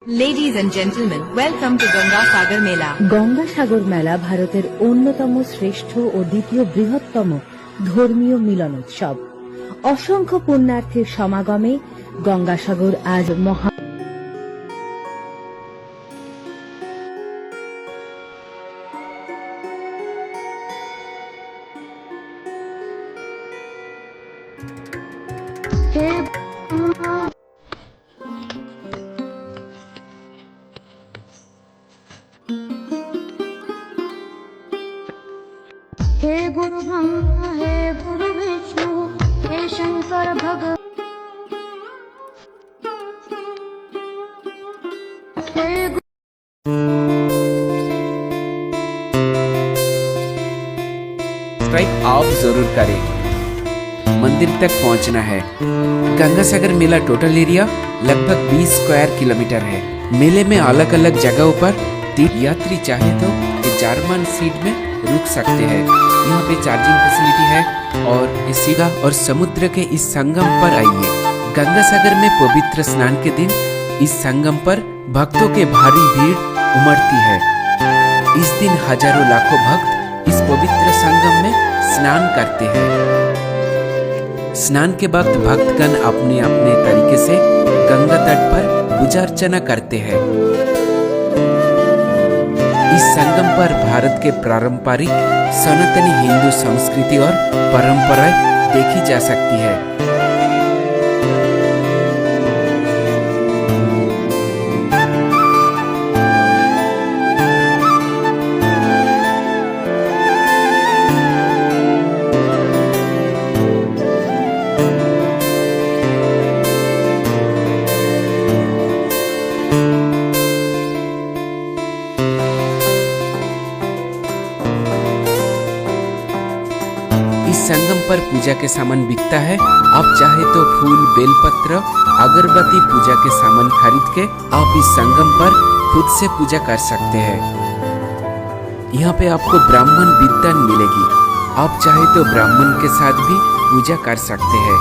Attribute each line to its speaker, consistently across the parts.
Speaker 1: Ladies and gentlemen, welcome to Ganga Sagar Mela.
Speaker 2: Ganga সাগর মেলা ভারতের অন্যতম শ্রেষ্ঠ ও দ্বিতীয় বৃহত্তম ধর্মীয় মিলন উৎসব। অসংখ্য পুণ্যার্থীর সমাগমে গঙ্গাসাগর আজ মহা
Speaker 3: हे गुरु ब्रह्मा हे गुरु विष्णु हे शंकर भगवान हे
Speaker 4: सब्सक्राइब आप जरूर करें। मंदिर तक पहुंचना है। गंगा सागर मेला टोटल एरिया लगभग 20 स्क्वायर किलोमीटर है। मेले में अलग अलग जगहों पर यात्री चाहे तो जर्मन सीट में रुक सकते हैं। यहाँ पे चार्जिंग फैसिलिटी है और सीधा और समुद्र के इस संगम पर आइए। गंगा सागर में पवित्र स्नान के दिन इस संगम पर भक्तों के भारी भीड़ उमड़ती है। इस दिन हजारों लाखों भक्त इस पवित्र संगम में स्नान करते हैं। स्नान के वक्त भक्तगण अपने अपने तरीके से गंगा तट पर पूजा अर्चना करते हैं। इस संगम पर भारत के पारंपरिक सनातनी हिंदू संस्कृति और परंपराएं देखी जा सकती है। संगम पर पूजा के सामान बिकता है। आप चाहे तो फूल, बेलपत्र, अगरबत्ती पूजा के सामान खरीद के आप इस संगम पर खुद से पूजा कर सकते हैं। यहाँ पे आपको ब्राह्मण विद्वान मिलेगी। आप चाहे तो ब्राह्मण के साथ भी पूजा कर सकते हैं।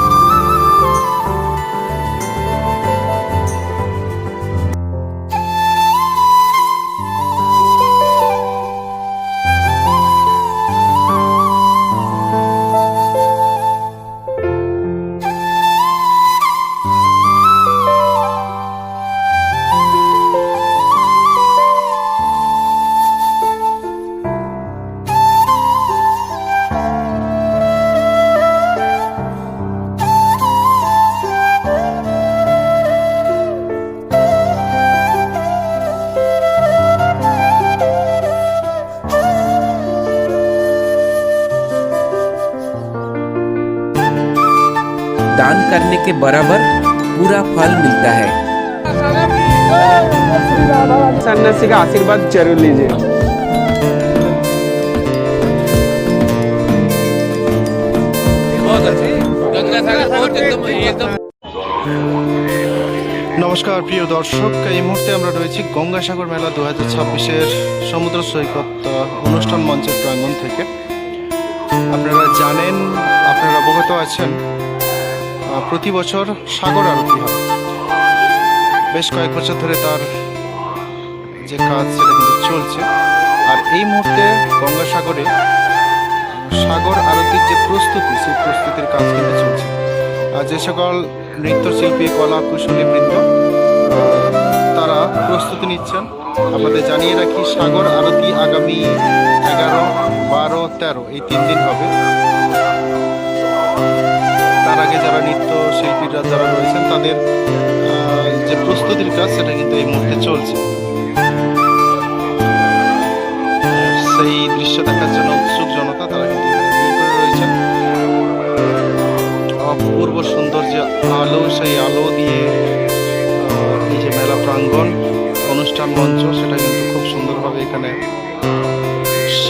Speaker 4: दान करने के बराबर पूरा फल मिलता है।
Speaker 5: सन्यासी का आशीर्वाद जरूर लीजिए।
Speaker 6: নমস্কার প্রিয় দর্শক, এই মুহূর্তে আমরা রয়েছি গঙ্গাসাগর মেলা 2026-এর সমুদ্র সৈকত অনুষ্ঠান মঞ্চের প্রাঙ্গণ থেকে। আপনারা জানেন, আপনারা অবগত আছেন, প্রতি বছর সাগর আরতি হয়। বেশ কয়েক বছর ধরে তার যে কাজ সেটা কিন্তু চলছে। আর এই মুহূর্তে গঙ্গাসাগরে সাগর আরতির যে প্রস্তুতি, সেই প্রস্তুতির কাজ কিন্তু চলছে। আর যে সকল নৃত্যশিল্পী, কলা কুশলী বৃন্দ তারা প্রস্তুতি নিচ্ছেন। আপনাদের জানিয়ে রাখি, সাগর আরতি আগামী 11, 12, 13 এই 3 দিন হবে। তার আগে যারা নৃত্য শিল্পীরা যারা রয়েছেন তাদের যে প্রস্তুতির কাজ সেটা কিন্তু এই মুহূর্তে চলছে। সেই দৃশ্য দেখার জন্য উৎসুক জনতা তারা কিন্তু রয়েছেন। অপূর্ব সুন্দর যে আলো, সেই আলো দিয়ে এই যে মেলা প্রাঙ্গণ, অনুষ্ঠান মঞ্চ, সেটা কিন্তু খুব সুন্দরভাবে এখানে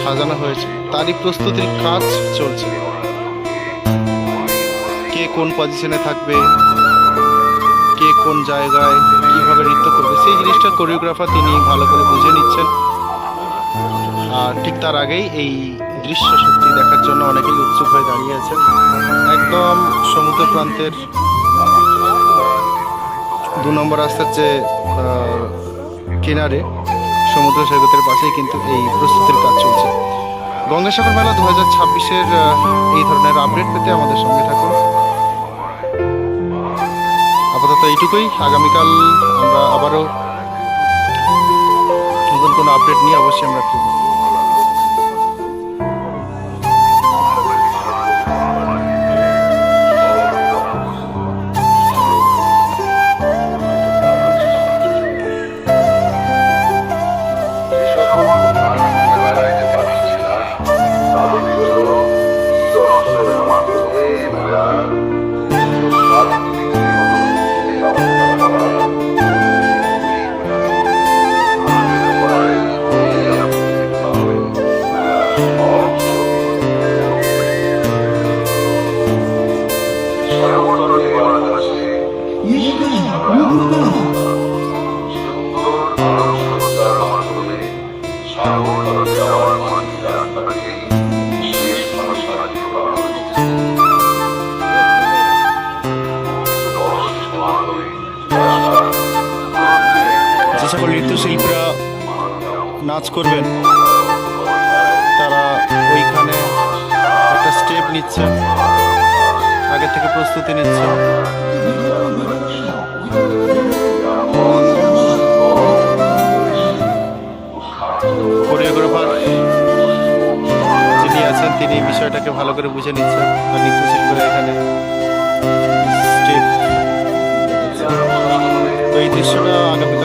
Speaker 6: সাজানো হয়েছে। তারই প্রস্তুতির কাজ চলছে। কে কোন পজিশনে থাকবে, কে কোন জায়গায় কিভাবে নৃত্য করবে, সেই জিনিসটা কোরিওগ্রাফার তিনি ভালো করে বুঝে নিচ্ছেন। আর ঠিক তার আগেই এই দৃশ্য সত্যি দেখার জন্য অনেকেই উৎসুক হয়ে দাঁড়িয়ে আছেন। একদম সমুদ্র প্রান্তের 2 নম্বর রাস্তার যে কিনারে সমুদ্র সৈকতের পাশেই কিন্তু এই প্রস্তুতির কাজ চলছে। গঙ্গাসাগর মেলা 2026-এর এই ধরনের আপডেট পেতে আমাদের সঙ্গে থাকুন। আপাতত এইটুকুই, আগামীকাল আমরা আবারও নতুন কোনো আপডেট নিয়ে অবশ্যই আমরা ফিরব। যে সকল নৃত্যশিল্পীরা নাচ করবেন তারা ওইখানে একটা স্টেপ নিচ্ছে, আগে থেকে প্রস্তুতি নিচ্ছে। কোরিওগ্রাফার যিনি আছেন তিনি বিষয়টাকে ভালো করে বুঝে নিচ্ছেন, আর নৃত্যশিল্পীরা এখানে স্টেপ। তো এই দৃশ্যটা আগামী